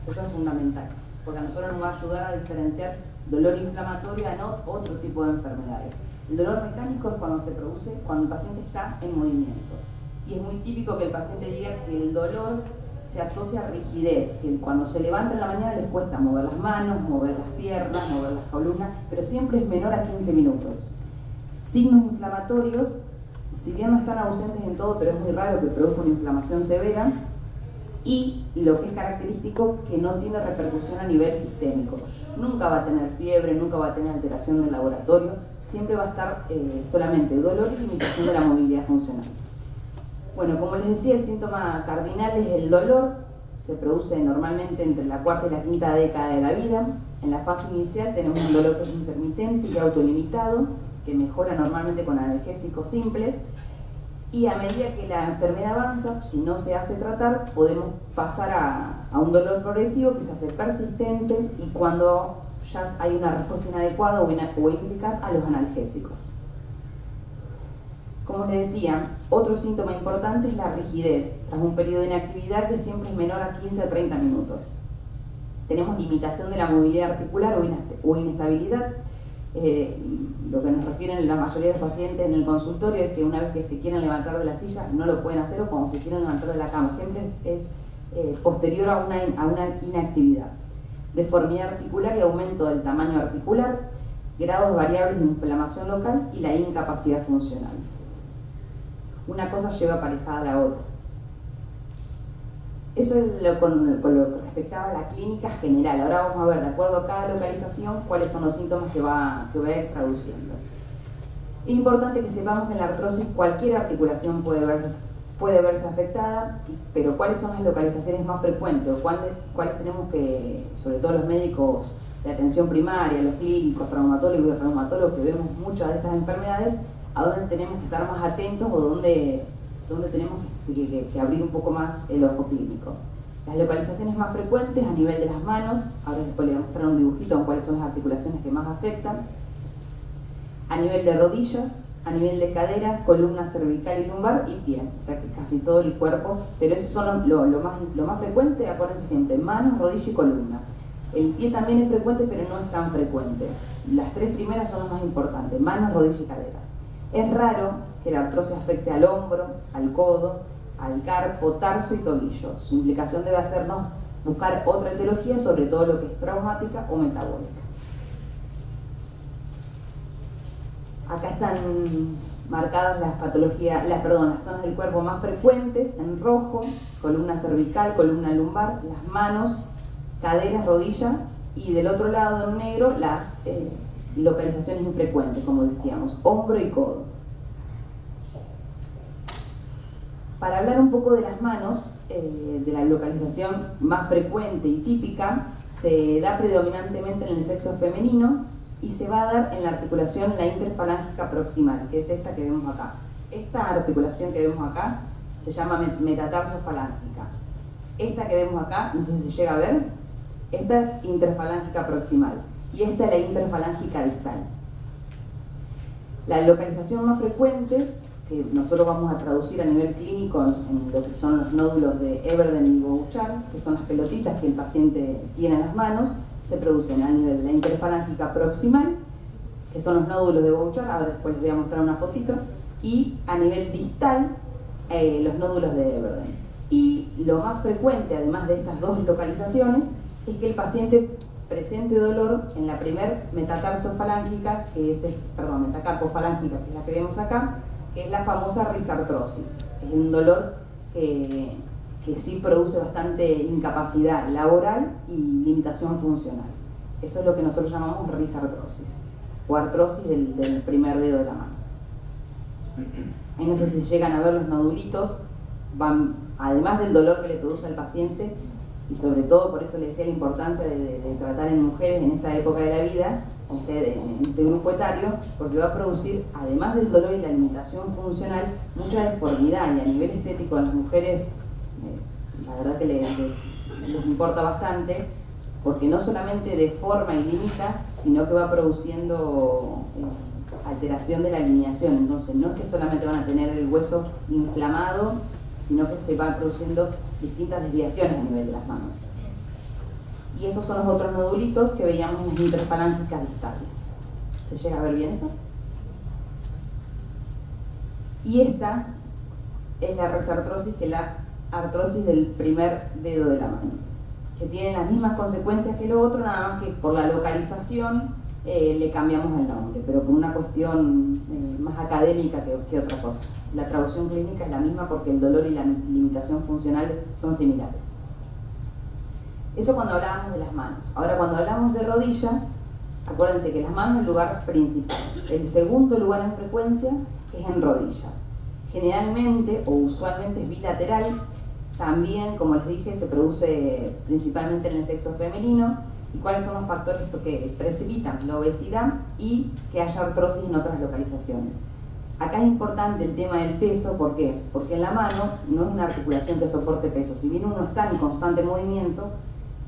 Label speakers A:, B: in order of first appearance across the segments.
A: Eso es fundamental, porque a nosotros nos va a ayudar a diferenciar dolor inflamatorio a otro tipo de enfermedades. El dolor mecánico es cuando se produce cuando el paciente está en movimiento. Y es muy típico que el paciente diga que el dolor se asocia a rigidez, que cuando se levanta en la mañana les cuesta mover las manos, mover las piernas, mover las columnas, pero siempre es menor a 15 minutos. Signos inflamatorios, si bien no están ausentes en todo, pero es muy raro que produzca una inflamación severa, y lo que es característico, que no tiene repercusión a nivel sistémico. Nunca va a tener fiebre, nunca va a tener alteración del laboratorio, siempre va a estar solamente dolor y limitación de la movilidad funcional. Bueno, como les decía, el síntoma cardinal es el dolor, se produce normalmente entre la cuarta y la quinta década de la vida. En la fase inicial tenemos un dolor que es intermitente y autolimitado, que mejora normalmente con analgésicos simples, y a medida que la enfermedad avanza, si no se hace tratar, podemos pasar a un dolor progresivo que se hace persistente y cuando ya hay una respuesta inadecuada o ineficaz a los analgésicos. Como les decía, otro síntoma importante es la rigidez, tras un periodo de inactividad que siempre es menor a 15 a 30 minutos. Tenemos limitación de la movilidad articular o inestabilidad. Lo que nos refieren la mayoría de los pacientes en el consultorio es que una vez que se quieren levantar de la silla no lo pueden hacer, o cuando se quieren levantar de la cama, siempre es posterior a una inactividad. Deformidad articular y aumento del tamaño articular, grados variables de inflamación local y la incapacidad funcional. Una cosa lleva aparejada a la otra. Eso es con lo que respectaba a la clínica general. Ahora vamos a ver, de acuerdo a cada localización, cuáles son los síntomas que va a ir traduciendo. Es importante que sepamos que en la artrosis cualquier articulación puede verse afectada, pero cuáles son las localizaciones más frecuentes, o cuáles tenemos que, sobre todo los médicos de atención primaria, los clínicos, traumatólogos y reumatólogos, que vemos muchas de estas enfermedades, a dónde tenemos que estar más atentos o dónde tenemos que abrir un poco más el ojo clínico. Las localizaciones más frecuentes a nivel de las manos, ahora después les voy a mostrar un dibujito con cuáles son las articulaciones que más afectan, a nivel de rodillas, a nivel de cadera, columna cervical y lumbar y pie, o sea que casi todo el cuerpo, pero esos son lo más frecuente, acuérdense siempre, manos, rodilla y columna. El pie también es frecuente, pero no es tan frecuente. Las tres primeras son las más importantes, manos, rodilla y cadera. Es raro que la artrosis afecte al hombro, al codo, al carpo, tarso y tobillo. Su implicación debe hacernos buscar otra etiología, sobre todo lo que es traumática o metabólica. Acá están marcadas las patologías, las zonas del cuerpo más frecuentes en rojo: columna cervical, columna lumbar, las manos, caderas, rodilla, y del otro lado en negro las localizaciones infrecuentes, como decíamos, hombro y codo. Para hablar un poco de las manos, de la localización más frecuente y típica, se da predominantemente en el sexo femenino y se va a dar en la articulación, la interfalángica proximal, que es esta que vemos acá. Esta articulación que vemos acá se llama metatarso-falángica. Esta que vemos acá, no sé si se llega a ver, esta es interfalángica proximal y esta es la interfalángica distal. La localización más frecuente, que nosotros vamos a traducir a nivel clínico en lo que son los nódulos de Everden y Bouchard, que son las pelotitas que el paciente tiene en las manos, se producen a nivel de la interfalángica proximal, que son los nódulos de Bouchard, ahora después les voy a mostrar una fotito, y a nivel distal, los nódulos de Everden. Y lo más frecuente, además de estas dos localizaciones, es que el paciente presente dolor en la primer metatarso-falángica, metacarpofalángica, que es la que vemos acá, que es la famosa risartrosis. Es un dolor que sí produce bastante incapacidad laboral y limitación funcional. Eso es lo que nosotros llamamos risartrosis, o artrosis del primer dedo de la mano. Ahí no sé si llegan a ver los nodulitos, van, además del dolor que le produce al paciente, y sobre todo por eso le decía la importancia de tratar en mujeres en esta época de la vida, en este grupo etario, porque va a producir, además del dolor y la limitación funcional, mucha deformidad, y a nivel estético a las mujeres la verdad que les importa bastante, porque no solamente deforma y limita, sino que va produciendo alteración de la alineación. Entonces no es que solamente van a tener el hueso inflamado, sino que se van produciendo distintas desviaciones a nivel de las manos. Y estos son los otros nodulitos que veíamos en las interfalángicas distales. ¿Se llega a ver bien eso? Y esta es la resartrosis, que es la artrosis del primer dedo de la mano, que tiene las mismas consecuencias que lo otro, nada más que por la localización le cambiamos el nombre, pero por una cuestión más académica que otra cosa. La traducción clínica es la misma porque el dolor y la limitación funcional son similares. Eso cuando hablábamos de las manos. Ahora, cuando hablamos de rodilla, acuérdense que las manos es el lugar principal. El segundo lugar en frecuencia es en rodillas. Generalmente o usualmente es bilateral. También, como les dije, se produce principalmente en el sexo femenino. ¿Y cuáles son los factores que precipitan la obesidad y que haya artrosis en otras localizaciones? Acá es importante el tema del peso. ¿Por qué? Porque en la mano no es una articulación que soporte peso. Si bien uno está en constante movimiento,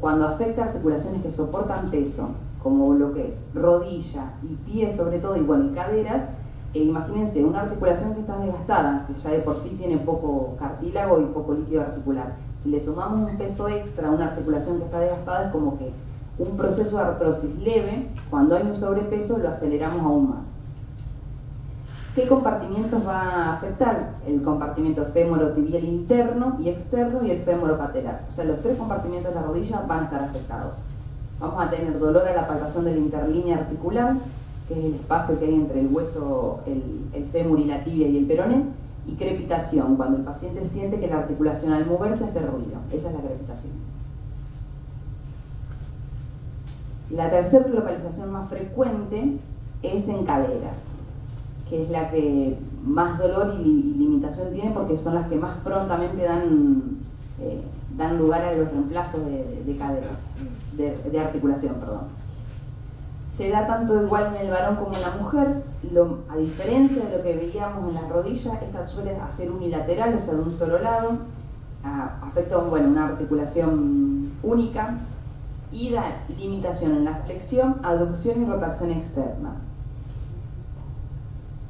A: cuando afecta articulaciones que soportan peso, como lo que es rodilla y pie sobre todo, y bueno, y caderas, imagínense una articulación que está desgastada, que ya de por sí tiene poco cartílago y poco líquido articular. Si le sumamos un peso extra a una articulación que está desgastada, es como que un proceso de artrosis leve, cuando hay un sobrepeso, lo aceleramos aún más. ¿Qué compartimientos va a afectar? El compartimento femorotibial interno y externo y el femoropatelar. O sea, los tres compartimientos de la rodilla van a estar afectados. Vamos a tener dolor a la palpación de la interlínea articular, que es el espacio que hay entre el hueso, el fémur y la tibia y el peroné, y crepitación, cuando el paciente siente que la articulación al moverse hace ruido. Esa es la crepitación. La tercera localización más frecuente es en caderas, que es la que más dolor y limitación tiene porque son las que más prontamente dan lugar a los reemplazos de caderas, de articulación, perdón. Se da tanto igual en el varón como en la mujer. A diferencia de lo que veíamos en las rodillas, esta suele ser unilateral, o sea, de un solo lado, afecta una articulación única y da limitación en la flexión, aducción y rotación externa.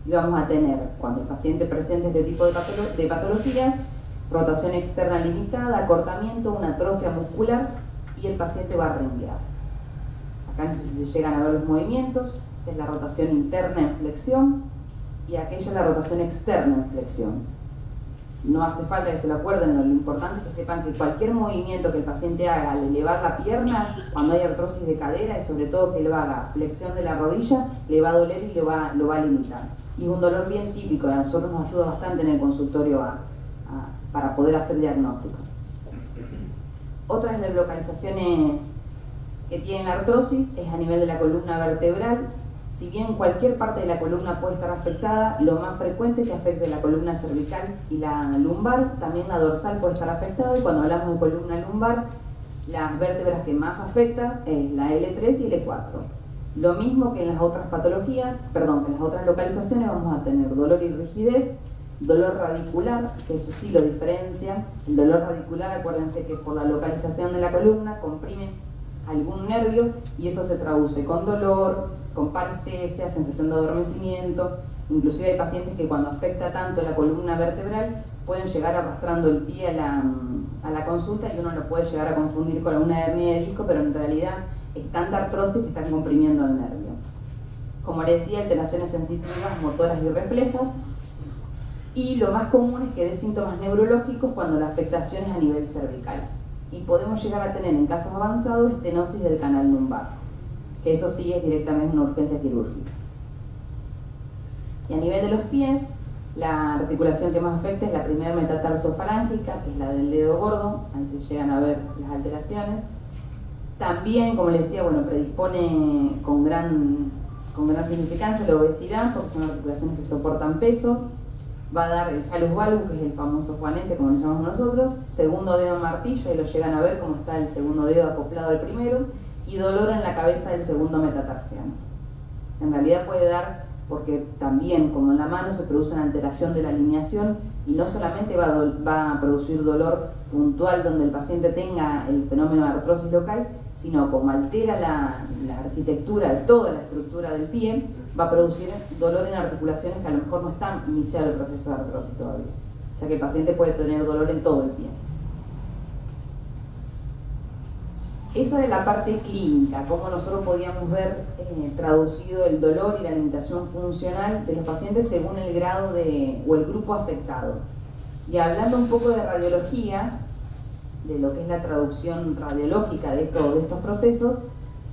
A: Y vamos a tener, cuando el paciente presente este tipo de patologías, rotación externa limitada, acortamiento, una atrofia muscular y el paciente va a renguear. Acá no sé si se llegan a ver los movimientos, es la rotación interna en flexión y aquella es la rotación externa en flexión. No hace falta que se lo acuerden, lo importante es que sepan que cualquier movimiento que el paciente haga al elevar la pierna, cuando hay artrosis de cadera y sobre todo que lo haga flexión de la rodilla, le va a doler y lo va a limitar. Y es un dolor bien típico, a nosotros nos ayuda bastante en el consultorio para poder hacer diagnósticos. Otras de las localizaciones que tienen la artrosis es a nivel de la columna vertebral. Si bien cualquier parte de la columna puede estar afectada, lo más frecuente es que afecte la columna cervical y la lumbar, también la dorsal puede estar afectada, y cuando hablamos de columna lumbar, las vértebras que más afectan es la L3 y L4. Lo mismo que en las otras patologías, que en las otras localizaciones vamos a tener dolor y rigidez, dolor radicular, que eso sí lo diferencia. El dolor radicular, acuérdense que por la localización de la columna comprime algún nervio y eso se traduce con dolor, con parestesia, sensación de adormecimiento. Inclusive hay pacientes que cuando afecta tanto la columna vertebral pueden llegar arrastrando el pie a la consulta y uno lo puede llegar a confundir con una hernia de disco, pero en realidad es tanta artrosis que están comprimiendo el nervio. Como les decía, alteraciones sensitivas, motoras y reflejas. Y lo más común es que dé síntomas neurológicos cuando la afectación es a nivel cervical. Y podemos llegar a tener en casos avanzados estenosis del canal lumbar, que eso sí es directamente una urgencia quirúrgica. Y a nivel de los pies, la articulación que más afecta es la primera metatarsofarángica, que es la del dedo gordo, ahí se llegan a ver las alteraciones. También, como les decía, predispone con gran significancia la obesidad, porque son articulaciones que soportan peso. Va a dar el halus valgus, que es el famoso juanete, como lo llamamos nosotros, segundo dedo martillo, y lo llegan a ver como está el segundo dedo acoplado al primero, y dolor en la cabeza del segundo metatarsiano. En realidad puede dar, porque también, como en la mano, se produce una alteración de la alineación, y no solamente va a producir dolor puntual donde el paciente tenga el fenómeno de artrosis local, sino como altera la arquitectura de toda la estructura del pie, va a producir dolor en articulaciones que a lo mejor no están iniciado el proceso de artrosis todavía. O sea que el paciente puede tener dolor en todo el pie. Esa es la parte clínica, cómo nosotros podíamos ver traducido el dolor y la limitación funcional de los pacientes según el grado o el grupo afectado. Y hablando un poco de radiología, de lo que es la traducción radiológica de estos procesos,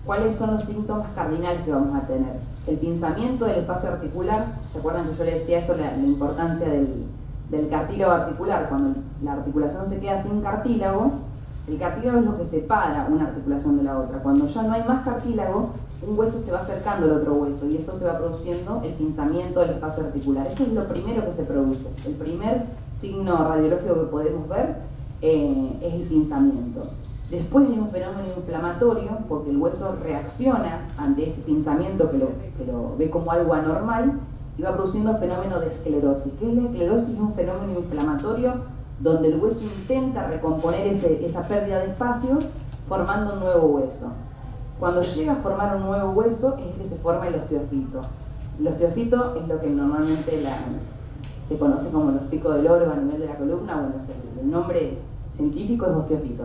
A: ¿cuáles son los síntomas cardinales que vamos a tener? El pinzamiento del espacio articular. ¿Se acuerdan que yo les decía eso, la importancia del cartílago articular? Cuando la articulación se queda sin cartílago, el cartílago es lo que separa una articulación de la otra. Cuando ya no hay más cartílago, un hueso se va acercando al otro hueso y eso se va produciendo el pinzamiento del espacio articular. Eso es lo primero que se produce. El primer signo radiológico que podemos ver es el pinzamiento. Después hay un fenómeno inflamatorio porque el hueso reacciona ante ese pinzamiento que lo ve como algo anormal y va produciendo fenómeno de esclerosis. ¿Qué es la esclerosis? Es un fenómeno inflamatorio donde el hueso intenta recomponer esa pérdida de espacio formando un nuevo hueso. Cuando llega a formar un nuevo hueso es que se forma el osteofito. El osteofito es lo que normalmente se conoce como los picos del oro a nivel de la columna. Bueno, el nombre científico es osteofito.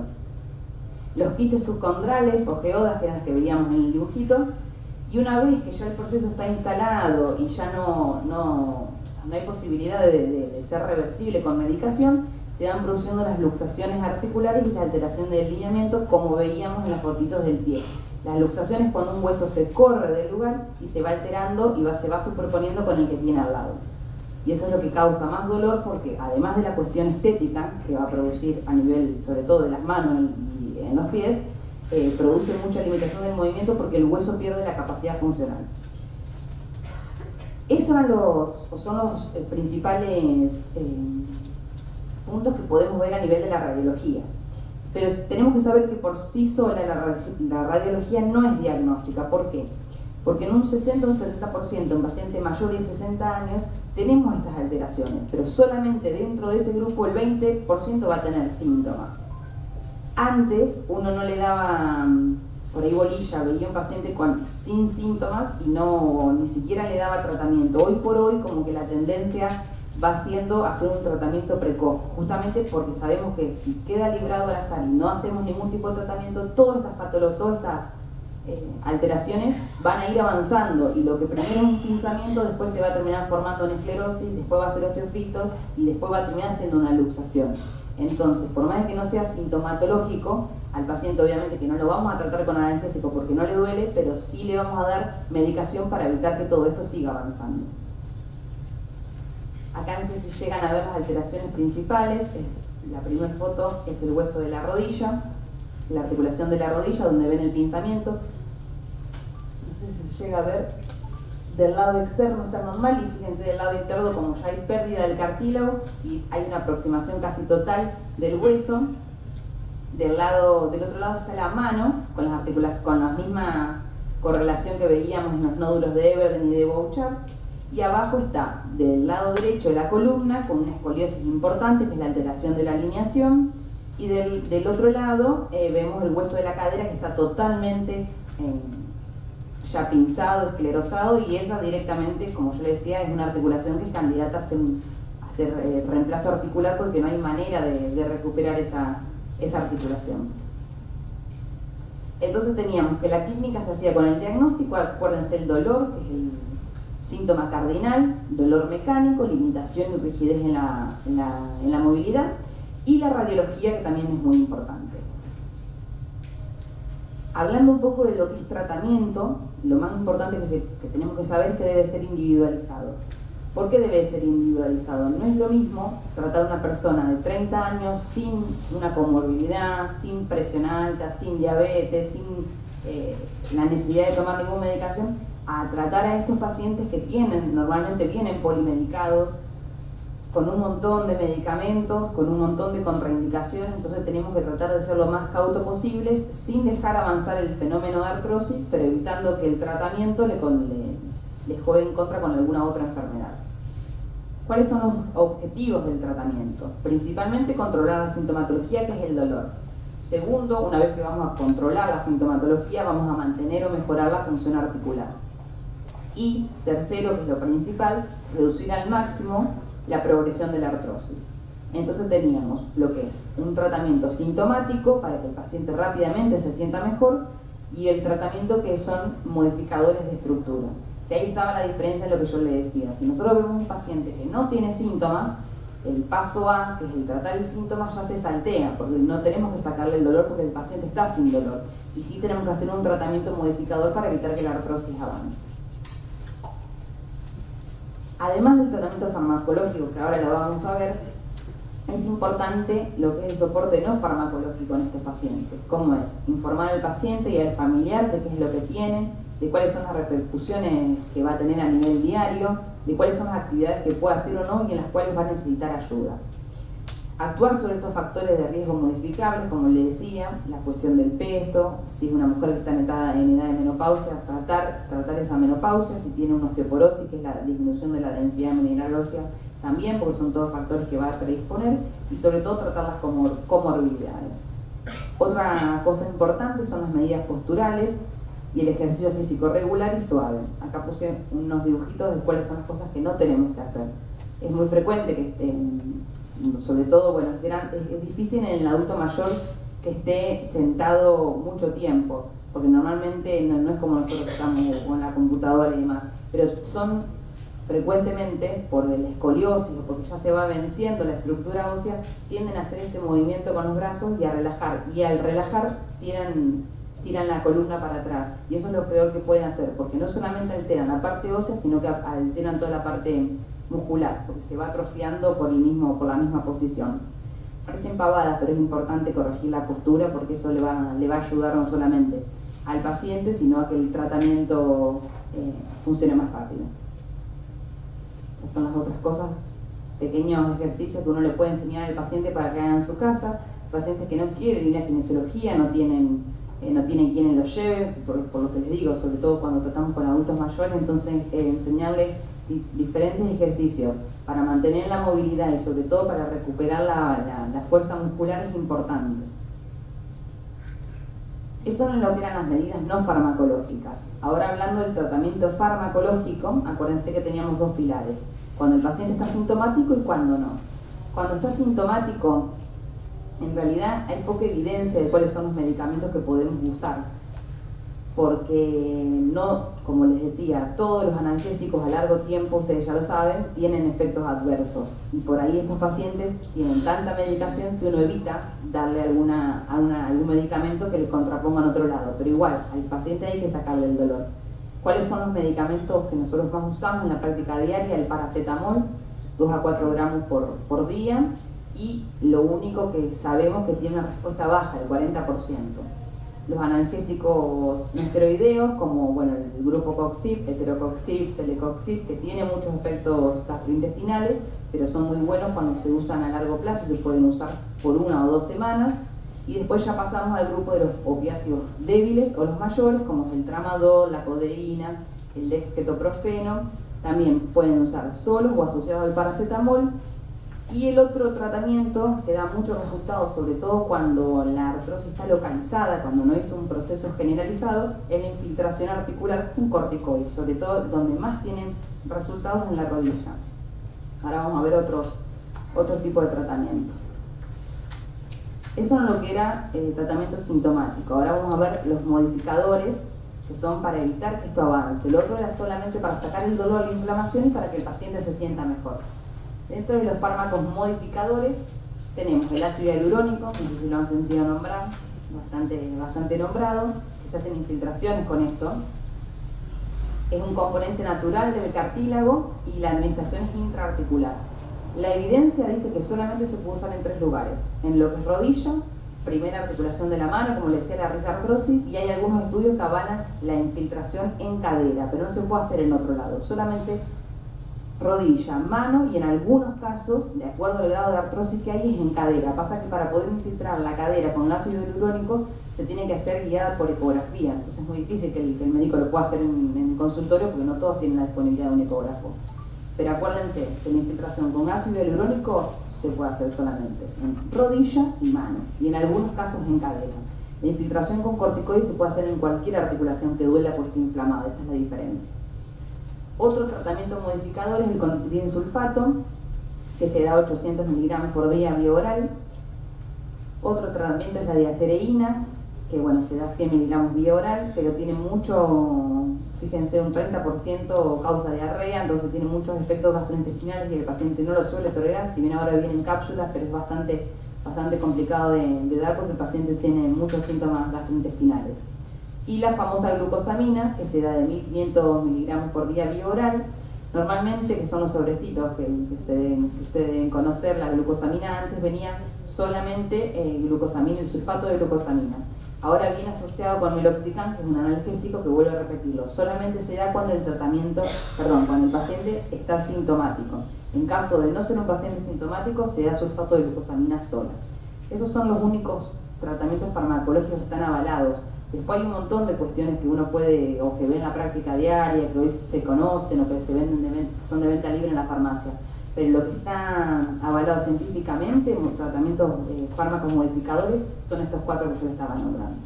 A: Los quistes subcondrales o geodas, que eran las que veíamos en el dibujito, y una vez que ya el proceso está instalado y ya no hay posibilidad de ser reversible con medicación, se van produciendo las luxaciones articulares y la alteración del lineamiento, como veíamos en las fotitos del pie. Las luxaciones cuando un hueso se corre del lugar y se va alterando y se va superponiendo con el que tiene al lado. Y eso es lo que causa más dolor porque además de la cuestión estética que va a producir a nivel sobre todo de las manos y en los pies, produce mucha limitación del movimiento porque el hueso pierde la capacidad funcional. Esos son los principales puntos que podemos ver a nivel de la radiología. Pero tenemos que saber que por sí sola la radiología no es diagnóstica. ¿Por qué? Porque en un 60 o un 70% en pacientes mayores de 60 años tenemos estas alteraciones, pero solamente dentro de ese grupo el 20% va a tener síntomas. Antes uno no le daba por ahí bolilla, veía un paciente sin síntomas y ni siquiera le daba tratamiento. Hoy por hoy como que la tendencia va siendo hacer un tratamiento precoz, justamente porque sabemos que si queda librado al azar y no hacemos ningún tipo de tratamiento, todas estas patologías, todas estas alteraciones van a ir avanzando y lo que primero es un pinzamiento después se va a terminar formando en esclerosis, después va a ser osteofito y después va a terminar siendo una luxación. Entonces, por más que no sea sintomatológico, al paciente obviamente que no lo vamos a tratar con analgésico porque no le duele, pero sí le vamos a dar medicación para evitar que todo esto siga avanzando. Acá no sé si llegan a ver las alteraciones principales. La primera foto es el hueso de la rodilla, la articulación de la rodilla donde ven el pinzamiento. No sé si se llega a ver. Del lado externo está normal y fíjense del lado interno como ya hay pérdida del cartílago y hay una aproximación casi total del hueso. Del otro lado está la mano con las articulaciones, con la misma correlación que veíamos en los nódulos de Everden y de Bouchard. Y abajo está del lado derecho de la columna con una escoliosis importante que es la alteración de la alineación y del otro lado vemos el hueso de la cadera que está totalmente ya pinzado, esclerosado y esa directamente, como yo le decía, es una articulación que es candidata a hacer reemplazo articular porque no hay manera de recuperar esa articulación. Entonces teníamos que la clínica se hacía con el diagnóstico, acuérdense el dolor, que es el síntoma cardinal, dolor mecánico, limitación y rigidez en la movilidad y la radiología que también es muy importante. Hablando un poco de lo que es tratamiento, lo más importante que tenemos que saber es que debe ser individualizado. ¿Por qué debe ser individualizado? No es lo mismo tratar a una persona de 30 años sin una comorbilidad, sin presión alta, sin diabetes, sin la necesidad de tomar ninguna medicación, a tratar a estos pacientes que normalmente vienen polimedicados, con un montón de medicamentos, con un montón de contraindicaciones, entonces tenemos que tratar de ser lo más cauto posibles sin dejar avanzar el fenómeno de artrosis, pero evitando que el tratamiento les juegue en contra con alguna otra enfermedad. ¿Cuáles son los objetivos del tratamiento? Principalmente controlar la sintomatología, que es el dolor. Segundo, una vez que vamos a controlar la sintomatología, vamos a mantener o mejorar la función articular. Y tercero, que es lo principal, reducir al máximo la progresión de la artrosis. Entonces teníamos lo que es un tratamiento sintomático para que el paciente rápidamente se sienta mejor y el tratamiento que son modificadores de estructura. Que ahí estaba la diferencia en lo que yo le decía. Si nosotros vemos un paciente que no tiene síntomas, el paso A, que es el tratar el síntoma, ya se saltea, porque no tenemos que sacarle el dolor porque el paciente está sin dolor. Y sí tenemos que hacer un tratamiento modificador para evitar que la artrosis avance. Además del tratamiento farmacológico, que ahora lo vamos a ver, es importante lo que es el soporte no farmacológico en estos pacientes. ¿Cómo es? Informar al paciente y al familiar de qué es lo que tienen, de cuáles son las repercusiones que va a tener a nivel diario, de cuáles son las actividades que puede hacer o no y en las cuales va a necesitar ayuda. Actuar sobre estos factores de riesgo modificables, como le decía, la cuestión del peso, si es una mujer que está en edad de menopausia, tratar esa menopausia, si tiene una osteoporosis, que es la disminución de la densidad mineral ósea, también, porque son todos factores que va a predisponer, y sobre todo tratar las comorbilidades. Otra cosa importante son las medidas posturales y el ejercicio físico regular y suave. Acá puse unos dibujitos de cuáles son las cosas que no tenemos que hacer. Es muy frecuente que sobre todo, bueno, es difícil en el adulto mayor que esté sentado mucho tiempo, porque normalmente no es como nosotros que estamos con la computadora y demás, pero son frecuentemente, por el escoliosis o porque ya se va venciendo la estructura ósea, tienden a hacer este movimiento con los brazos y a relajar, y al relajar tiran la columna para atrás, y eso es lo peor que pueden hacer, porque no solamente alteran la parte ósea, sino que alteran toda la parte muscular, porque se va atrofiando por la misma posición. Parecen pavadas, pero es importante corregir la postura porque eso le va a ayudar no solamente al paciente, sino a que el tratamiento funcione más rápido. Estas son las otras cosas, pequeños ejercicios que uno le puede enseñar al paciente para que haga en su casa. Pacientes que no quieren ir a kinesiología, no tienen quienes los lleve, por lo que les digo, sobre todo cuando tratamos con adultos mayores, entonces enseñarles diferentes ejercicios para mantener la movilidad y sobre todo para recuperar la fuerza muscular es importante. Eso es lo que eran las medidas no farmacológicas. Ahora hablando del tratamiento farmacológico, acuérdense que teníamos dos pilares, cuando el paciente está sintomático y cuando no. Cuando está sintomático, en realidad hay poca evidencia de cuáles son los medicamentos que podemos usar, porque no, como les decía, todos los analgésicos a largo tiempo, ustedes ya lo saben, tienen efectos adversos, y por ahí estos pacientes tienen tanta medicación que uno evita darle algún medicamento que les contraponga en otro lado, pero igual, al paciente hay que sacarle el dolor. ¿Cuáles son los medicamentos que nosotros más usamos en la práctica diaria? El paracetamol, 2 a 4 gramos por día, y lo único que sabemos que tiene una respuesta baja, el 40%. Los analgésicos no esteroideos, como bueno, el grupo Coxib, Heterocoxib, Celecoxib, que tiene muchos efectos gastrointestinales, pero son muy buenos cuando se usan a largo plazo, se pueden usar por 1 o 2 semanas. Y después ya pasamos al grupo de los opiáceos débiles o los mayores, como el tramadol, la codeína, el dexketoprofeno. También pueden usar solos o asociados al paracetamol. Y el otro tratamiento que da muchos resultados, sobre todo cuando la artrosis está localizada, cuando no es un proceso generalizado, es la infiltración articular con corticoides, sobre todo donde más tienen resultados en la rodilla. Ahora vamos a ver otro tipo de tratamiento. Eso es lo que era el tratamiento sintomático. Ahora vamos a ver los modificadores, que son para evitar que esto avance. El otro era solamente para sacar el dolor, la inflamación y para que el paciente se sienta mejor. Dentro de los fármacos modificadores tenemos el ácido hialurónico, no sé si lo han sentido nombrar, bastante nombrado, que se hacen infiltraciones con esto. Es un componente natural del cartílago y la administración es intraarticular. La evidencia dice que solamente se puede usar en 3 lugares, en lo que es rodilla, primera articulación de la mano, como le decía, la risartrosis, y hay algunos estudios que avalan la infiltración en cadera, pero no se puede hacer en otro lado, solamente rodilla, mano y en algunos casos, de acuerdo al grado de artrosis que hay, es en cadera. Pasa que para poder infiltrar la cadera con ácido hialurónico se tiene que hacer guiada por ecografía, entonces es muy difícil que el médico lo pueda hacer en consultorio porque no todos tienen la disponibilidad de un ecógrafo. Pero acuérdense que la infiltración con ácido hialurónico se puede hacer solamente en rodilla y mano, y en algunos casos en cadera. La infiltración con corticoides se puede hacer en cualquier articulación que duela o esté inflamada, esa es la diferencia. Otro tratamiento modificador es el con disulfato, que se da 800 miligramos por día vía oral. Otro tratamiento es la diacereína, que bueno, se da 100 miligramos vía oral, pero tiene mucho, fíjense, un 30% causa diarrea, entonces tiene muchos efectos gastrointestinales y el paciente no lo suele tolerar, si bien ahora viene en cápsulas, pero es bastante complicado de dar porque el paciente tiene muchos síntomas gastrointestinales. Y la famosa glucosamina, que se da de 1500 miligramos por día vía oral, normalmente, que son los sobrecitos que ustedes deben conocer. La glucosamina antes venía solamente glucosamina, el sulfato de glucosamina. Ahora viene asociado con meloxicam, que es un analgésico, que vuelvo a repetirlo, solamente se da cuando cuando el paciente está sintomático. En caso de no ser un paciente sintomático, se da sulfato de glucosamina sola. Esos son los únicos tratamientos farmacológicos que están avalados. Después hay un montón de cuestiones que uno puede, o que ve en la práctica diaria, que hoy se conocen o que se venden son de venta libre en la farmacia. Pero lo que está avalado científicamente, tratamientos fármacos modificadores, son estos 4 que yo les estaba nombrando.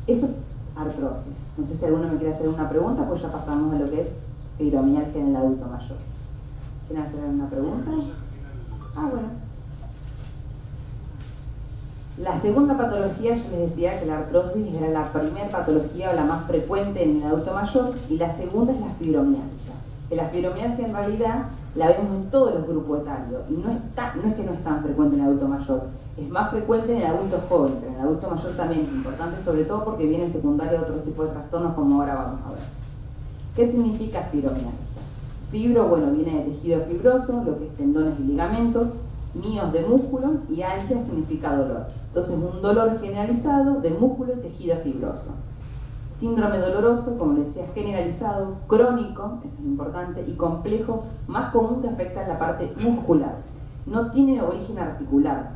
A: Eso es artrosis. No sé si alguno me quiere hacer una pregunta, pues ya pasamos a lo que es fibromialgia en el adulto mayor. ¿Quieren hacer alguna pregunta? Bueno. La segunda patología, yo les decía que la artrosis era la primera patología o la más frecuente en el adulto mayor, y la segunda es la fibromialgia. Que la fibromialgia en realidad la vemos en todos los grupos etarios y no es que no es tan frecuente en el adulto mayor, es más frecuente en el adulto joven, pero en el adulto mayor también es importante, sobre todo porque viene secundario a otro tipo de trastornos como ahora vamos a ver. ¿Qué significa fibromialgia? Fibro, bueno, viene de tejido fibroso, lo que es tendones y ligamentos, míos de músculo, y algia significa dolor. Entonces, un dolor generalizado de músculo y tejido fibroso. Síndrome doloroso, como les decía, generalizado, crónico, eso es importante, y complejo, más común, que afecta en la parte muscular. No tiene origen articular.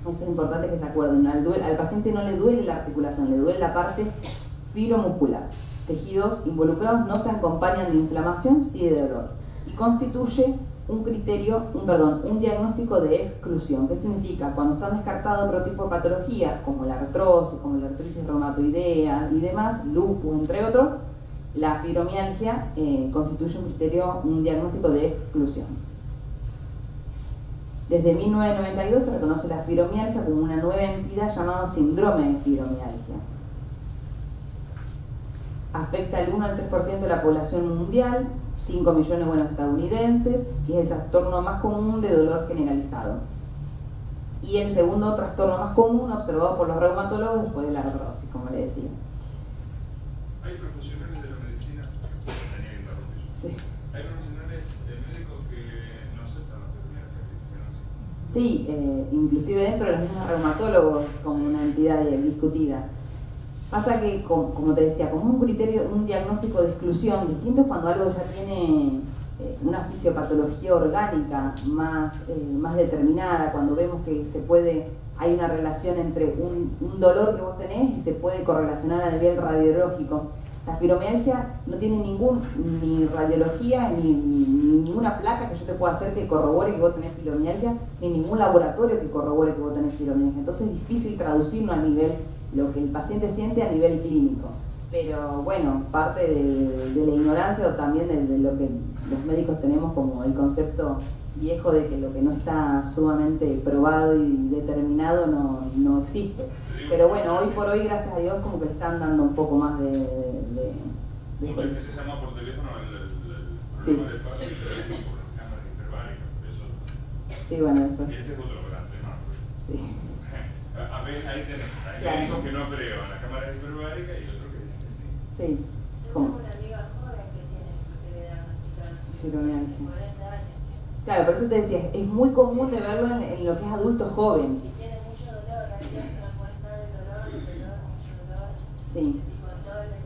A: Eso es importante que se acuerden. Al paciente no le duele la articulación, le duele la parte fibromuscular. Tejidos involucrados no se acompañan de inflamación, sí de dolor. Y constituye un diagnóstico de exclusión. ¿Qué significa? Cuando están descartados otro tipo de patologías, como la artrosis, como la artritis reumatoidea y demás, lupus, entre otros, la fibromialgia constituye un diagnóstico de exclusión. Desde 1992 se reconoce la fibromialgia como una nueva entidad llamada síndrome de fibromialgia. Afecta al 1 al 3% de la población mundial, 5 millones estadounidenses, y es el trastorno más común de dolor generalizado. Y el segundo trastorno más común observado por los reumatólogos después de la artrosis, como le decía.
B: ¿Hay profesionales de la medicina? Tenía que interrumpir.
A: Sí.
B: ¿Hay profesionales médicos que no aceptan la fibromialgia?
A: Sí, inclusive dentro de los mismos reumatólogos como una entidad discutida. Pasa que, como te decía, como un diagnóstico de exclusión, distinto es cuando algo ya tiene una fisiopatología orgánica más determinada, cuando vemos que hay una relación entre un dolor que vos tenés y se puede correlacionar a nivel radiológico. La fibromialgia no tiene ni radiología, ni ninguna placa que yo te pueda hacer que corrobore que vos tenés fibromialgia, ni ningún laboratorio que corrobore que vos tenés fibromialgia. Entonces es difícil traducirlo a nivel lo que el paciente siente a nivel clínico. Pero bueno, parte de la ignorancia o también de lo que los médicos tenemos como el concepto viejo de que lo que no está sumamente probado y determinado no existe. Pero bueno, hoy por hoy, gracias a Dios, como que le están dando un poco más de
B: muchas veces se llama por teléfono el
A: sí.
B: problema del paso y por las cámaras hiperbáricas, por eso.
A: Sí, bueno, eso.
B: Y ese es otro gran tema.
A: Sí.
B: A ver, ahí tenés. Hay médicos que no aprueban la cámara hiperbárica y otros que dicen que sí.
A: Sí.
C: Yo tengo una amiga joven que le diagnosticaron
A: fibromialgia.
C: 40 años.
A: Claro, por eso te decía, es muy común de verlo en lo que es adulto joven.
C: Y tiene mucho dolor, hay días que no puede estar el dolor, mucho dolor.
A: Sí.
C: Y con toda la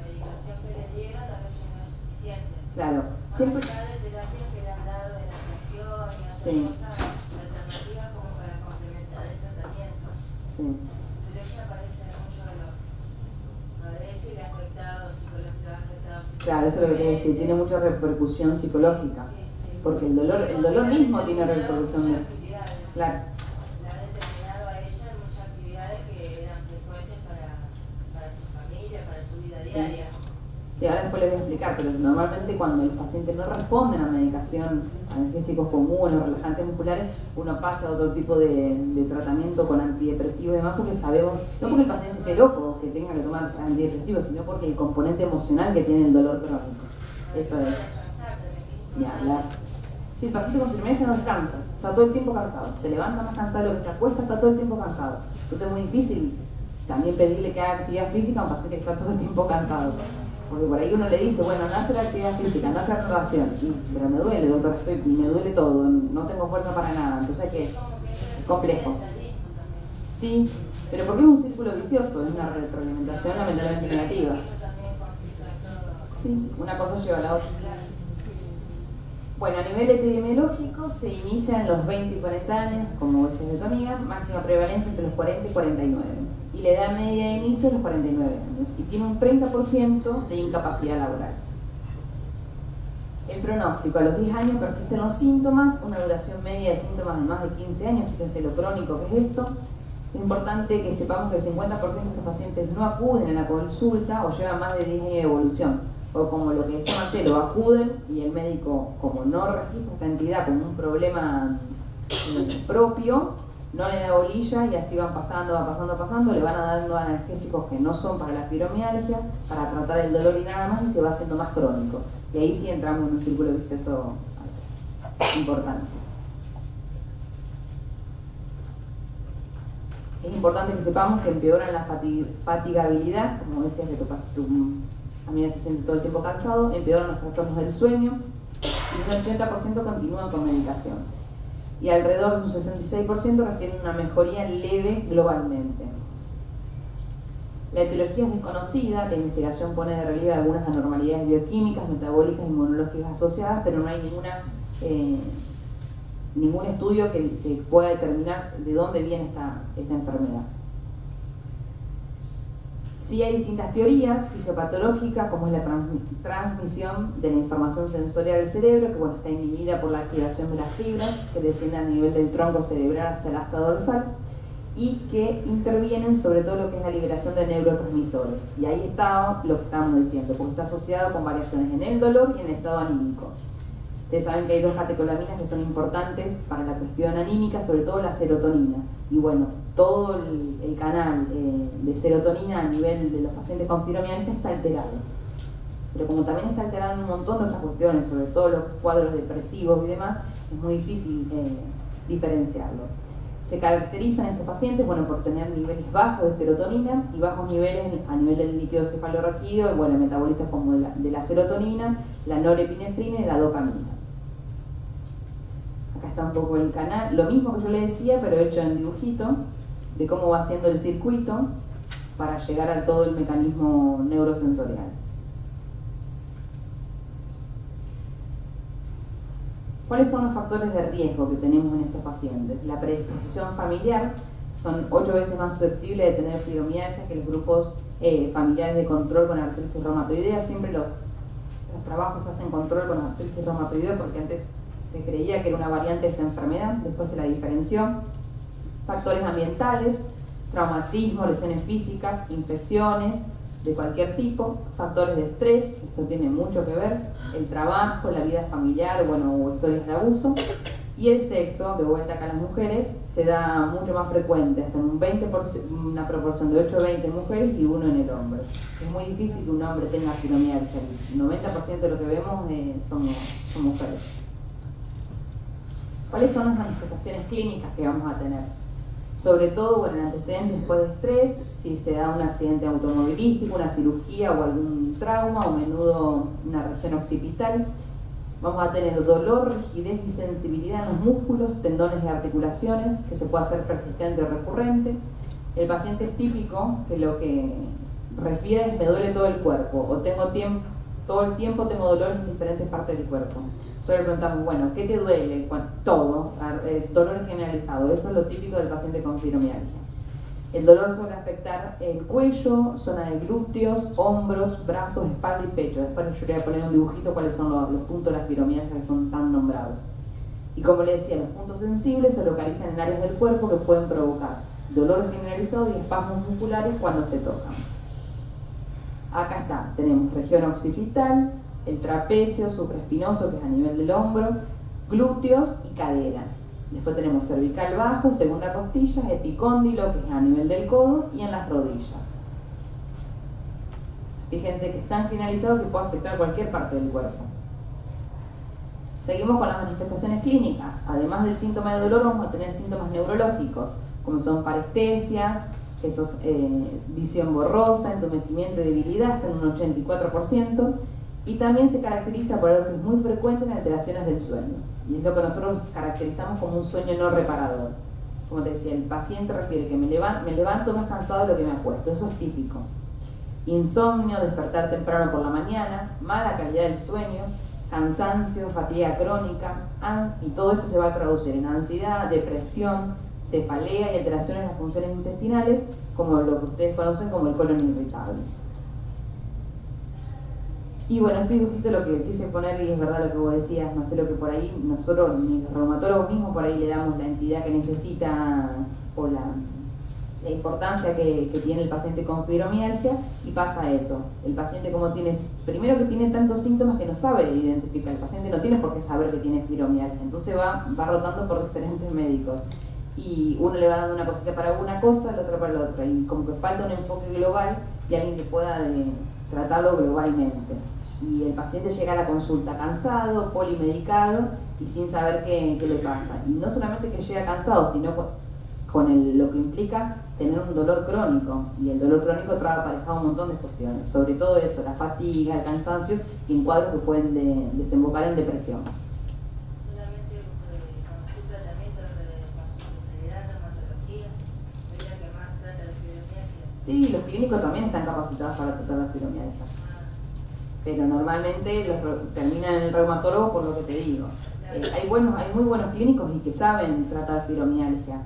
C: medicación que le dieron, a veces no es suficiente.
A: Claro. Siempre.
C: Más allá de terapias que le han dado de natación y otras
A: Sí.
C: cosas alternativas como para complementar el tratamiento.
A: Sí.
C: Pero ella padece mucho dolor. Padece y le ha afectado psicológicamente.
A: Claro, eso es lo que te decía, tiene mucha repercusión psicológica.
C: Sí, sí.
A: Porque el dolor mismo tiene repercusión. Claro.
C: Le ha determinado a ella muchas actividades que eran frecuentes para su familia, para su vida diaria.
A: Sí, Sí, ahora después les voy a explicar, pero normalmente cuando los pacientes no responden a medicación, analgésicos comunes o relajantes musculares, uno pasa a otro tipo de tratamiento con antidepresivos y demás, porque sabemos, no porque el paciente esté loco que tenga que tomar antidepresivos, sino porque el componente emocional que tiene el dolor crónico. Eso es. Ni hablar. Sí, el paciente con fibromialgia no descansa, está todo el tiempo cansado, se levanta más cansado de lo que se acuesta, está todo el tiempo cansado. Entonces es muy difícil también pedirle que haga actividad física a un paciente que está todo el tiempo cansado. Porque por ahí uno le dice, bueno, anda a hacer actividad física, anda a hacer natación, pero me duele, doctor, me duele todo, no tengo fuerza para nada, entonces que es complejo. Sí, pero porque es un círculo vicioso, es una retroalimentación lamentablemente negativa. Sí, una cosa lleva a la otra. Bueno, a nivel epidemiológico se inicia en los 20 y 40 años, como decía de tu amiga, máxima prevalencia entre los 40 y 49. Y la edad media de inicio es los 49 años. Y tiene un 30% de incapacidad laboral. El pronóstico: a los 10 años persisten los síntomas, una duración media de síntomas de más de 15 años, fíjense lo crónico que es esto. Es importante que sepamos que el 50% de estos pacientes no acuden a la consulta o llevan más de 10 años de evolución. O como lo que decía Marcelo, acuden y el médico, como no registra esta entidad como un problema propio, no le da bolilla y así van pasando, le van dando analgésicos que no son para la fibromialgia, para tratar el dolor y nada más, y se va haciendo más crónico. Y ahí sí entramos en un círculo vicioso importante. Es importante que sepamos que empeoran la fatigabilidad, como decías que tu amiga se siente todo el tiempo cansado, empeoran los trastornos del sueño y un 80% continúan con medicación. Y alrededor de un 66% refieren una mejoría leve globalmente. La etiología es desconocida, la investigación pone de relieve algunas anormalidades bioquímicas, metabólicas y inmunológicas asociadas, pero no hay ningún estudio que pueda determinar de dónde viene esta enfermedad. Sí hay distintas teorías fisiopatológicas, como es la transmisión de la información sensorial del cerebro, que bueno, está inhibida por la activación de las fibras que descienden a nivel del tronco cerebral hasta el asta dorsal y que intervienen sobre todo lo que es la liberación de neurotransmisores. Y ahí está lo que estábamos diciendo, porque está asociado con variaciones en el dolor y en el estado anímico. Ustedes saben que hay dos catecolaminas que son importantes para la cuestión anímica, sobre todo la serotonina. Y bueno, todo el canal de serotonina a nivel de los pacientes con fibromialgia está alterado. Pero como también está alterado en un montón de otras cuestiones, sobre todo los cuadros depresivos y demás, es muy difícil diferenciarlo. Se caracterizan estos pacientes, bueno, por tener niveles bajos de serotonina y bajos niveles a nivel del líquido cefalorraquídeo, y bueno, metabolitos como de la serotonina, la norepinefrina y la dopamina. Acá está un poco el canal, lo mismo que yo les decía, pero hecho en dibujito, de cómo va haciendo el circuito para llegar a todo el mecanismo neurosensorial. ¿Cuáles son los factores de riesgo que tenemos en estos pacientes? La predisposición familiar, son 8 veces más susceptibles de tener fibromialgia que los grupos familiares de control con artritis reumatoidea. Siempre los trabajos hacen control con artritis reumatoidea porque antes se creía que era una variante de esta enfermedad, después se la diferenció. Factores ambientales, traumatismo, lesiones físicas, infecciones de cualquier tipo, factores de estrés, esto tiene mucho que ver, el trabajo, la vida familiar, bueno, o historias de abuso, y el sexo, de vuelta acá a las mujeres, se da mucho más frecuente, hasta en una proporción de 8 a 20 mujeres y 1 en el hombre. Es muy difícil que un hombre tenga fibromialgia, el 90% de lo que vemos son mujeres. ¿Cuáles son las manifestaciones clínicas que vamos a tener? Sobre todo, bueno, en antecedentes después de estrés, si se da un accidente automovilístico, una cirugía o algún trauma, o a menudo una región occipital. Vamos a tener dolor, rigidez y sensibilidad en los músculos, tendones y articulaciones, que se puede hacer persistente o recurrente. El paciente es típico que lo que refiere es: me duele todo el cuerpo, o todo el tiempo tengo dolores en diferentes partes del cuerpo. Solo le preguntamos, bueno, ¿qué te duele? Todo, dolor generalizado, eso es lo típico del paciente con fibromialgia. El dolor suele afectar el cuello, zona de glúteos, hombros, brazos, espalda y pecho. Después yo le voy a poner un dibujito cuáles son los puntos de la fibromialgia que son tan nombrados. Y como les decía, los puntos sensibles se localizan en áreas del cuerpo que pueden provocar dolor generalizado y espasmos musculares cuando se tocan. Acá está, tenemos región occipital, el trapecio, supraespinoso, que es a nivel del hombro, glúteos y caderas. Después tenemos cervical bajo, segunda costilla, epicóndilo, que es a nivel del codo, y en las rodillas. Fíjense que es tan finalizado que puede afectar cualquier parte del cuerpo. Seguimos con las manifestaciones clínicas. Además del síntoma de dolor, vamos a tener síntomas neurológicos, como son parestesias, visión borrosa, entumecimiento y debilidad, hasta en un 84%, y también se caracteriza por algo que es muy frecuente en alteraciones del sueño, y es lo que nosotros caracterizamos como un sueño no reparador. Como te decía, el paciente refiere que me levanto más cansado de lo que me acuesto, eso es típico. Insomnio, despertar temprano por la mañana, mala calidad del sueño, cansancio, fatiga crónica, y todo eso se va a traducir en ansiedad, depresión, cefalea y alteraciones en las funciones intestinales, como lo que ustedes conocen como el colon irritable. Y bueno, este dibujito lo que quise poner, y es verdad lo que vos decías, Marcelo, que por ahí nosotros, ni los reumatólogos mismos, por ahí le damos la entidad que necesita o la importancia que tiene el paciente con fibromialgia, y pasa eso. El paciente, como primero que tiene tantos síntomas que no sabe identificar, el paciente no tiene por qué saber que tiene fibromialgia, entonces va rotando por diferentes médicos, y uno le va dando una cosita para una cosa, el otro para la otra, y como que falta un enfoque global y alguien que pueda tratarlo globalmente. Y el paciente llega a la consulta cansado, polimedicado y sin saber qué le pasa. Y no solamente que llega cansado, sino con lo que implica tener un dolor crónico, y el dolor crónico trae aparejado un montón de cuestiones, sobre todo eso, la fatiga, el cansancio, y en cuadros que pueden desembocar en depresión.
C: Solamente con su tratamiento con su especialidad, dermatología, es la que más trata de fibromialgia.
A: Sí, los clínicos también están capacitados para tratar la fibromialgia, pero normalmente terminan en el reumatólogo por lo que te digo. Hay muy buenos clínicos y que saben tratar fibromialgia.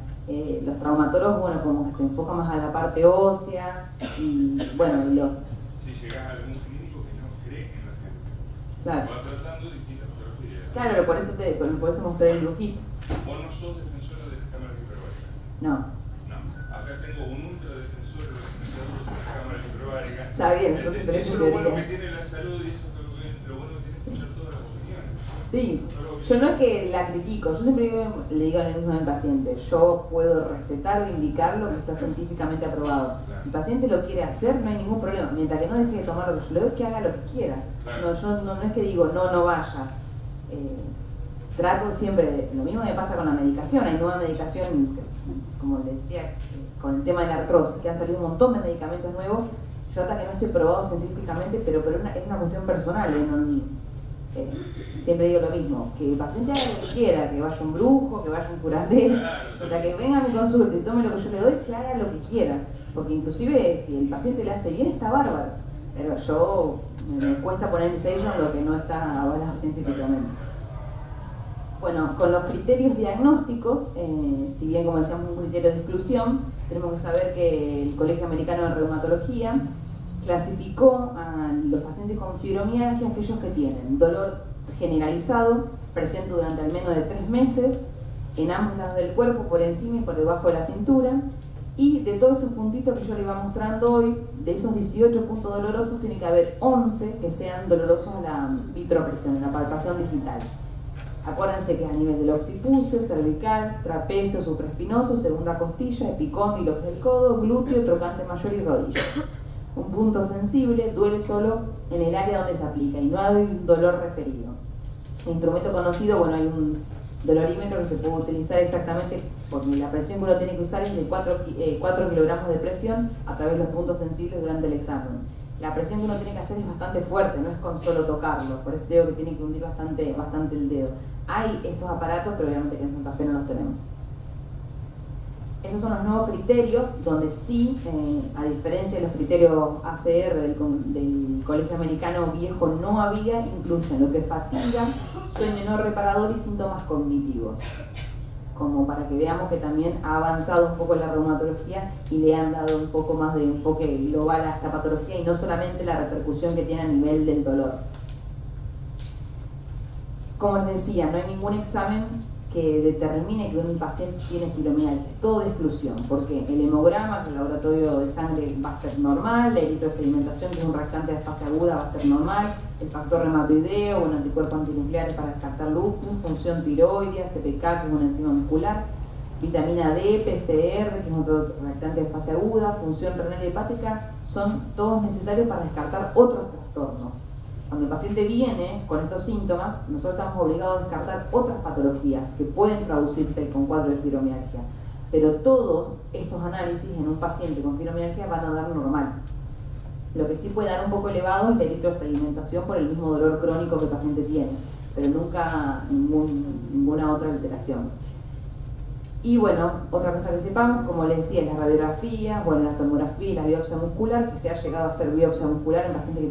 A: Los traumatólogos, bueno, como que se enfocan más a la parte ósea y bueno,
B: si llegas a algún clínico que no cree en la fibromialgia,
A: claro,
B: va tratando distintas patologías.
A: Claro, por eso mostré el dibujito.
B: Vos no sos defensora de las cámaras hiperbáricas.
A: No.
B: Acá tengo un ultra defensor de las cámaras hiperbáricas.
A: Está bien, eso
B: es lo bueno que tiene la salud, y eso es lo bueno que tiene escuchar todas las opiniones.
A: Sí, yo no es que la critico, yo siempre le digo al mismo al paciente, yo puedo recetar o indicar lo que está científicamente aprobado.
B: Claro.
A: El paciente lo quiere hacer, no hay ningún problema, mientras que no deje de tomar lo que yo le doy, que haga lo que quiera.
B: Claro.
A: No, yo no es que digo, no vayas. Trato siempre, lo mismo me pasa con la medicación, hay nueva medicación, como les decía, con el tema de la artrosis, que han salido un montón de medicamentos nuevos, yo hasta que no esté probado científicamente, pero es una cuestión personal, siempre digo lo mismo, que el paciente haga lo que quiera, que vaya un brujo, que vaya un curandero, hasta que venga a mi consulta y tome lo que yo le doy, que haga lo que quiera, porque inclusive si el paciente le hace bien está bárbaro, pero yo me cuesta poner mi sello en lo que no está avalado científicamente. Bueno, con los criterios diagnósticos, si bien como decíamos un criterio de exclusión, tenemos que saber que el Colegio Americano de Reumatología clasificó a los pacientes con fibromialgia aquellos que tienen dolor generalizado, presente durante al menos de 3 meses, en ambos lados del cuerpo, por encima y por debajo de la cintura, y de todos esos puntitos que yo les iba mostrando hoy, de esos 18 puntos dolorosos, tiene que haber 11 que sean dolorosos a la vitropresión, en la palpación digital. Acuérdense que es a nivel del occipucio, cervical, trapecio, supraespinoso, segunda costilla, epicóndilo, que es el codo, glúteo, trocante mayor y rodilla. Un punto sensible duele solo en el área donde se aplica y no hay un dolor referido. El instrumento conocido, bueno, hay un dolorímetro que se puede utilizar exactamente porque la presión que uno tiene que usar es de 4 kilogramos de presión a través de los puntos sensibles durante el examen. La presión que uno tiene que hacer es bastante fuerte, no es con solo tocarlo, por eso te digo que tiene que hundir bastante el dedo. Hay estos aparatos, pero obviamente que en Santa Fe no los tenemos. Esos son los nuevos criterios, donde sí, a diferencia de los criterios ACR del Colegio Americano viejo, no había, incluyen lo que es fatiga, sueño no reparador y síntomas cognitivos. Como para que veamos que también ha avanzado un poco la reumatología y le han dado un poco más de enfoque global a esta patología y no solamente la repercusión que tiene a nivel del dolor. Como les decía, no hay ningún examen que determine que un paciente tiene fibromialgia, es todo de exclusión, porque el hemograma, que el laboratorio de sangre va a ser normal, la eritrosedimentación, que es un reactante de fase aguda, va a ser normal, el factor reumatoideo, un anticuerpo antinuclear para descartar lupus, función tiroidea, CPK, que es una enzima muscular, vitamina D, PCR, que es otro reactante de fase aguda, función renal y hepática, son todos necesarios para descartar otros trastornos. Cuando el paciente viene con estos síntomas, nosotros estamos obligados a descartar otras patologías que pueden traducirse con cuadro de fibromialgia. Pero todos estos análisis en un paciente con fibromialgia van a dar normal. Lo que sí puede dar un poco elevado es la eritrosedimentación por el mismo dolor crónico que el paciente tiene, pero nunca ninguna otra alteración. Y bueno, otra cosa que sepamos, como les decía, las radiografías, bueno, la tomografía y la biopsia muscular, que se ha llegado a hacer biopsia muscular en pacientes que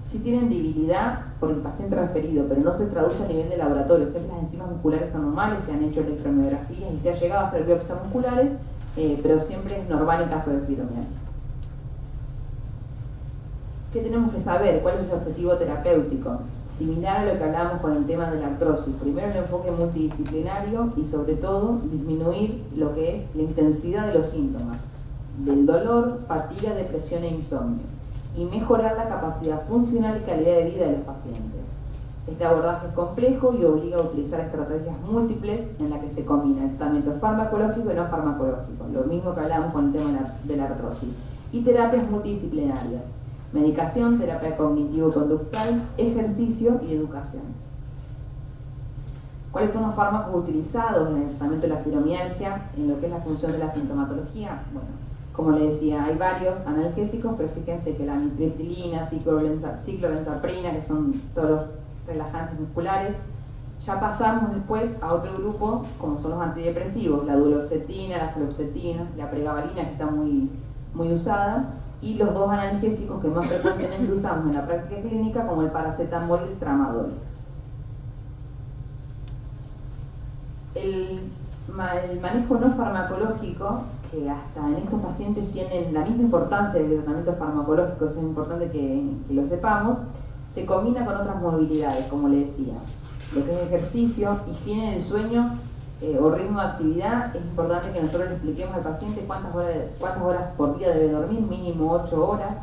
A: sí tienen debilidad por el paciente referido, pero no se traduce a nivel de laboratorio. Siempre las enzimas musculares son normales, se han hecho electromiografías y se ha llegado a hacer biopsias musculares, pero siempre es normal en caso de fibromialgia. ¿Qué tenemos que saber? ¿Cuál es el objetivo terapéutico? Similar a lo que hablábamos con el tema de la artrosis. Primero el enfoque multidisciplinario y sobre todo disminuir lo que es la intensidad de los síntomas, del dolor, fatiga, depresión e insomnio, y mejorar la capacidad funcional y calidad de vida de los pacientes. Este abordaje es complejo y obliga a utilizar estrategias múltiples en las que se combina el tratamiento farmacológico y no farmacológico, lo mismo que hablábamos con el tema de la artrosis, y terapias multidisciplinarias. Medicación, terapia cognitivo-conductual, ejercicio y educación. ¿Cuáles son los fármacos utilizados en el tratamiento de la fibromialgia, en lo que es la función de la sintomatología? Bueno, como les decía, hay varios analgésicos, pero fíjense que la amitriptilina, ciclobenzaprina, que son todos los relajantes musculares. Ya pasamos después a otro grupo, como son los antidepresivos, la duloxetina, la fluoxetina, la pregabalina, que está muy usada, y los dos analgésicos que más frecuentemente usamos en la práctica clínica, como el paracetamol y el tramadol. El manejo no farmacológico, que hasta en estos pacientes tienen la misma importancia del tratamiento farmacológico, eso es importante que lo sepamos, se combina con otras movilidades, como le decía. Lo que es ejercicio, higiene del sueño o ritmo de actividad. Es importante que nosotros le expliquemos al paciente cuántas horas por día debe dormir, mínimo 8 horas,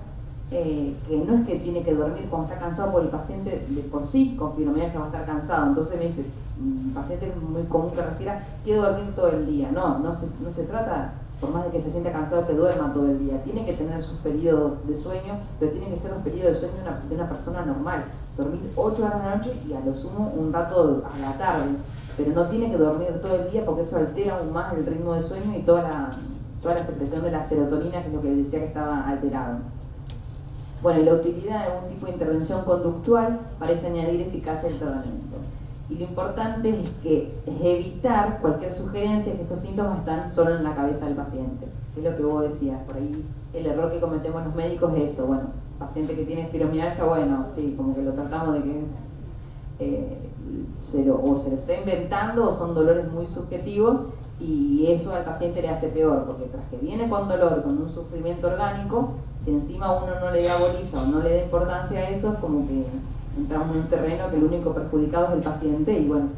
A: que no es que tiene que dormir cuando está cansado, porque el paciente de por sí con fibromialgia va a estar cansado. Entonces me dice, un paciente muy común que refiera, quiero dormir todo el día. No se trata, por más de que se sienta cansado, que duerma todo el día. Tiene que tener sus periodos de sueño, pero tienen que ser los periodos de sueño de una persona normal. Dormir 8 horas a la noche y a lo sumo un rato a la tarde, pero no tiene que dormir todo el día, porque eso altera aún más el ritmo de sueño y toda la secreción de la serotonina, que es lo que les decía que estaba alterado. Bueno, y la utilidad de algún tipo de intervención conductual parece añadir eficacia al tratamiento. Y lo importante es evitar cualquier sugerencia que estos síntomas están solo en la cabeza del paciente. Es lo que vos decías, por ahí el error que cometemos los médicos es eso. Bueno, paciente que tiene fibromialgia, bueno, sí, como que lo tratamos de que se lo está inventando, o son dolores muy subjetivos, y eso al paciente le hace peor, porque tras que viene con dolor, con un sufrimiento orgánico, si encima uno no le da bolilla o no le da importancia a eso, es como que entramos en un terreno que el único perjudicado es el paciente, y bueno,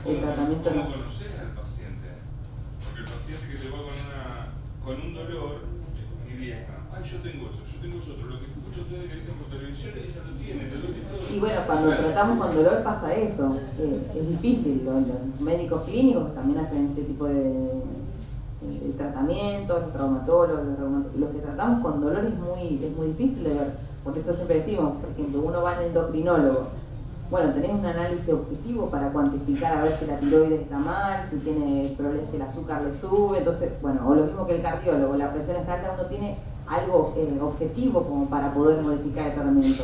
A: el tratamiento no.
B: ¿Cómo conocer al paciente? Porque el paciente que te va con un dolor y diga, ay, yo tengo eso otro, lo que escucho ustedes que dicen por televisión, ella lo tiene, dolor y todo.
A: Y bueno, cuando tratamos con dolor pasa eso, es difícil. Los médicos clínicos también hacen este tipo de tratamientos, los traumatólogos, los que tratamos con dolor es muy difícil de ver. Por eso siempre decimos, por ejemplo, uno va al endocrinólogo, bueno, tenés un análisis objetivo para cuantificar a ver si la tiroides está mal, si tiene problemas, si el azúcar le sube, entonces, bueno, o lo mismo que el cardiólogo, la presión está alta, uno tiene algo objetivo como para poder modificar el tratamiento.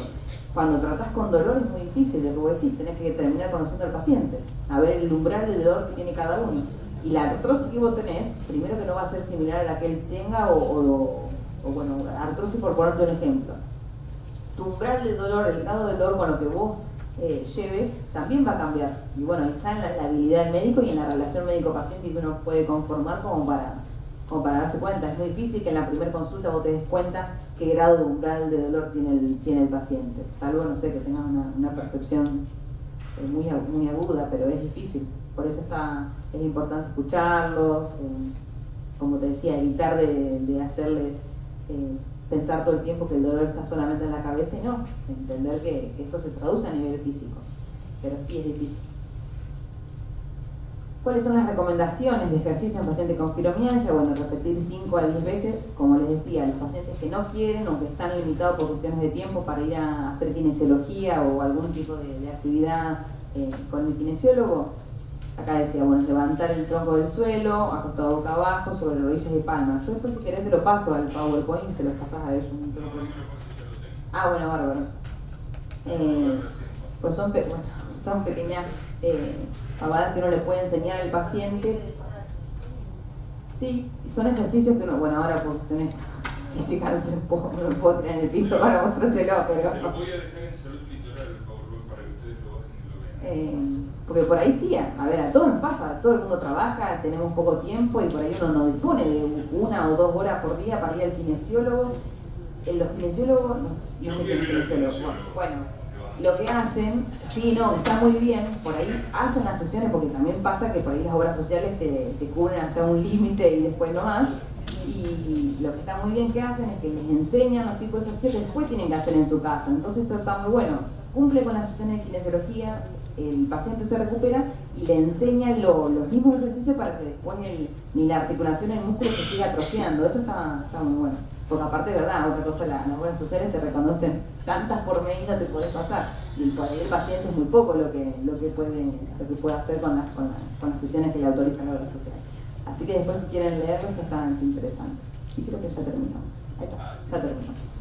A: Cuando tratás con dolor es muy difícil, lo que vos decís, tenés que terminar conociendo al paciente, a ver el umbral de dolor que tiene cada uno. Y la artrosis que vos tenés, primero que no va a ser similar a la que él tenga, o bueno, artrosis por ponerte un ejemplo. Tu umbral de dolor, el grado de dolor con lo que vos lleves, también va a cambiar. Y bueno, ahí está en la habilidad del médico y en la relación médico-paciente que uno puede conformar como para darse cuenta. Es muy difícil que en la primera consulta vos te des cuenta qué grado de umbral de dolor tiene el paciente, salvo, no sé, que tengas una percepción muy aguda, pero es difícil. Por eso es importante escucharlos, como te decía, evitar de hacerles pensar todo el tiempo que el dolor está solamente en la cabeza y no, entender que esto se traduce a nivel físico, pero sí es difícil. ¿Cuáles son las recomendaciones de ejercicio en pacientes con fibromialgia? Bueno, repetir 5 a 10 veces, como les decía, los pacientes que no quieren o que están limitados por cuestiones de tiempo para ir a hacer kinesiología o algún tipo de actividad con el kinesiólogo. Acá decía, bueno, levantar el tronco del suelo, acostado boca abajo, sobre rodillas y palmas. Yo después, si querés, te lo paso al PowerPoint y se los pasas a ellos. Ah, bueno, bárbaro. Pues son pequeñas pavadas que uno le puede enseñar al paciente. Sí, son ejercicios que uno, bueno, ahora por cuestiones físicas no lo puedo tener en el piso para mostrárselo, pero...
B: Se lo voy a dejar en Salud Litoral el PowerPoint para que ustedes lo bajen y lo vean.
A: Porque por ahí sí, a ver, a todos nos pasa, todo el mundo trabaja, tenemos poco tiempo y por ahí uno no dispone de 1 o 2 horas por día para ir al kinesiólogo. Los kinesiólogos, no sé qué es kinesiólogo, bueno, lo que hacen, sí, no, está muy bien, por ahí hacen las sesiones porque también pasa que por ahí las obras sociales te cubren hasta un límite y después no más. Y lo que está muy bien que hacen es que les enseñan los tipos de ejercicios que después tienen que hacer en su casa. Entonces esto está muy bueno. Cumple con las sesiones de kinesiología, el paciente se recupera y le enseña los mismos ejercicios para que después ni la articulación del músculo se siga atrofiando. Eso está muy bueno. Porque aparte, de verdad, otra cosa, las obras sociales se reconocen tantas por mes no te podés pasar. Y por ahí el paciente es muy poco lo que puede hacer con las sesiones que le autoriza la obra social. Así que después, si quieren leerlo, esto está interesante. Y creo que ya terminamos. Ahí está, ya terminamos.